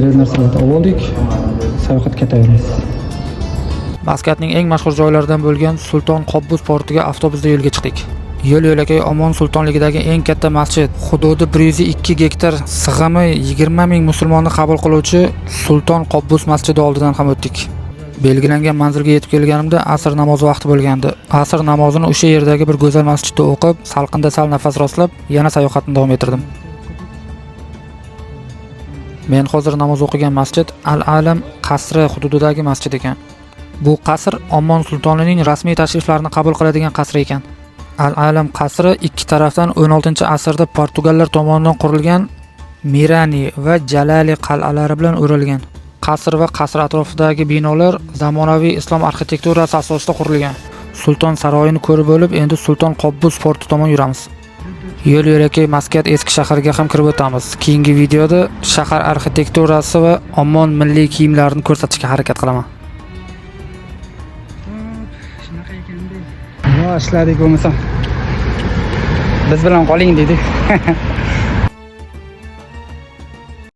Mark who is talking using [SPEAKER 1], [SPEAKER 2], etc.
[SPEAKER 1] kerak narsalarni olib oldik. Sayohatga ketaveramiz.
[SPEAKER 2] Maskatning eng mashhur joylaridan bo'lgan Sulton Qobbus portiga avtobusda yo'lga chiqdik. Yo'l-yo'lakay Omon sultonligidagi eng katta masjid, hududi 102 gektar, sig'imi 20 ming musulmonni qabul qiluvchi Sulton Qobbus masjidi oldidan ham o'tdik. Belgilangan manzilga yetib kelganimda asr namozi vaqti bo'lgandi. Asr namozini o'sha yerdagi bir go'zal masjidda o'qib, salqinda sal nafas rostlab, yana sayohatni davom ettirdim. Men hozir namoz o'qigan masjid Al-Alam qasri hududidagi masjid ekan. Bu qasr Omon sultonining rasmiy tashriflarini qabul qiladigan qasr ekan. Al-Alam qasri ikki tarafdan 16-asrda Portugallar tomonidan qurilgan Mirani va Jalali qal'alari bilan o'ralgan. Qasr va qasr atrofidagi binolar zamonaviy islom arxitekturasi asosida qurilgan. Sulton saroyini ko'rib bo'lib, endi Sulton Qobbus porti tomon yuramiz. Yo'l-yo'lakay Maskat eski shahriga ham kirib o'tamiz. Keyingi videoda shahar arxitekturasi va Omon milliy kiyimlarini ko'rsatishga harakat qilaman.
[SPEAKER 1] Shunaqa ekanda. Ishladik bo'lmasa. Biz bilan qoling dedik.